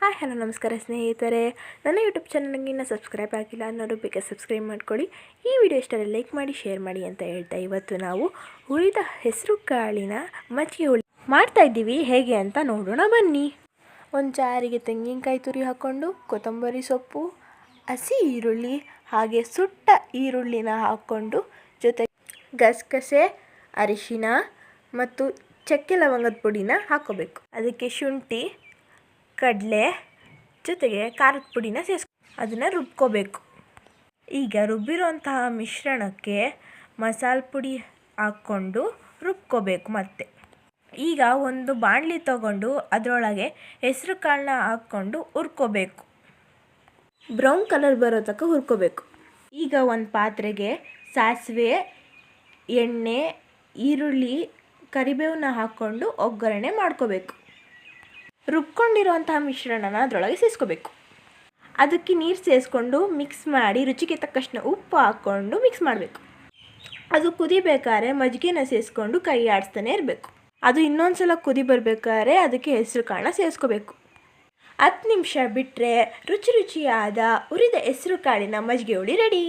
Hi hello ನಮಸ್ಕಾರ ಸ್ನೇಹಿತರೆ, ನನ್ನ ಯೂಟ್ಯೂಬ್ ಚಾನಲ್ಗೆ ಇನ್ನೂ ಸಬ್ಸ್ಕ್ರೈಬ್ ಆಗಿಲ್ಲ ಅನ್ನೋರು ಬೇಗ ಸಬ್ಸ್ಕ್ರೈಬ್ ಮಾಡ್ಕೊಳ್ಳಿ. ಈ ವಿಡಿಯೋ ಇಷ್ಟರಲ್ಲಿ ಲೈಕ್ ಮಾಡಿ ಶೇರ್ ಮಾಡಿ ಅಂತ ಹೇಳ್ತಾ ಇವತ್ತು ನಾವು ಹುರಿದ ಹೆಸರು ಕಾಳಿನ ಮಜ್ಜಿಗೆ ಹುಳಿ ಮಾಡ್ತಾಯಿದ್ದೀವಿ. ಹೇಗೆ ಅಂತ ನೋಡೋಣ ಬನ್ನಿ. ಒಂದು ಜಾರಿಗೆ ತೆಂಗಿನಕಾಯಿ ತುರಿ ಹಾಕ್ಕೊಂಡು ಕೊತ್ತಂಬರಿ ಸೊಪ್ಪು, ಹಸಿ ಈರುಳ್ಳಿ ಹಾಗೆ ಸುಟ್ಟ ಈರುಳ್ಳಿನ ಹಾಕ್ಕೊಂಡು ಜೊತೆಗೆ ಗಸಗಸೆ, ಅರಿಶಿನ ಮತ್ತು ಚಕ್ಕೆ ಲವಂಗದ ಪುಡಿನ ಹಾಕ್ಕೋಬೇಕು. ಅದಕ್ಕೆ ಶುಂಠಿ, ಕಡಲೆ ಜೊತೆಗೆ ಖಾರದ ಪುಡಿನ ಅದನ್ನು ರುಬ್ಕೋಬೇಕು. ಈಗ ರುಬ್ಬಿರೋಂತಹ ಮಿಶ್ರಣಕ್ಕೆ ಮಸಾಲೆ ಪುಡಿ ಹಾಕ್ಕೊಂಡು ರುಬ್ಕೋಬೇಕು. ಮತ್ತು ಈಗ ಒಂದು ಬಾಣಲಿ ತಗೊಂಡು ಅದರೊಳಗೆ ಹೆಸರು ಕಾಳನ್ನ ಹಾಕ್ಕೊಂಡು ಹುರ್ಕೋಬೇಕು. ಬ್ರೌನ್ ಕಲರ್ ಬರೋ ತನಕ ಹುರ್ಕೋಬೇಕು. ಈಗ ಒಂದು ಪಾತ್ರೆಗೆ ಸಾಸಿವೆ, ಎಣ್ಣೆ, ಈರುಳ್ಳಿ, ಕರಿಬೇವನ್ನ ಹಾಕ್ಕೊಂಡು ಒಗ್ಗರಣೆ ಮಾಡ್ಕೋಬೇಕು. ರುಬ್ಕೊಂಡಿರೋಂತಹ ಮಿಶ್ರಣನ ಅದರೊಳಗೆ ಸೇರಿಸ್ಕೋಬೇಕು. ಅದಕ್ಕೆ ನೀರು ಸೇರಿಸ್ಕೊಂಡು ಮಿಕ್ಸ್ ಮಾಡಿ ರುಚಿಗೆ ತಕ್ಕಷ್ಟು ಉಪ್ಪು ಹಾಕ್ಕೊಂಡು ಮಿಕ್ಸ್ ಮಾಡಬೇಕು. ಅದು ಕುದಿಬೇಕಾದ್ರೆ ಮಜ್ಜಿಗೆನ ಸೇರಿಸ್ಕೊಂಡು ಕೈ ಆಡಿಸ್ತಾನೆ ಇರಬೇಕು. ಅದು ಇನ್ನೊಂದು ಸಲ ಕುದಿ ಬರಬೇಕಾದ್ರೆ ಅದಕ್ಕೆ ಹೆಸರು ಕಾಳನ್ನ ಸೇರಿಸ್ಕೋಬೇಕು. 10 ನಿಮಿಷ ಬಿಟ್ಟರೆ ರುಚಿಯಾದ ಹುರಿದ ಹೆಸರು ಕಾಳಿನ ಮಜ್ಜಿಗೆ ಹುಳಿ ರೆಡಿ.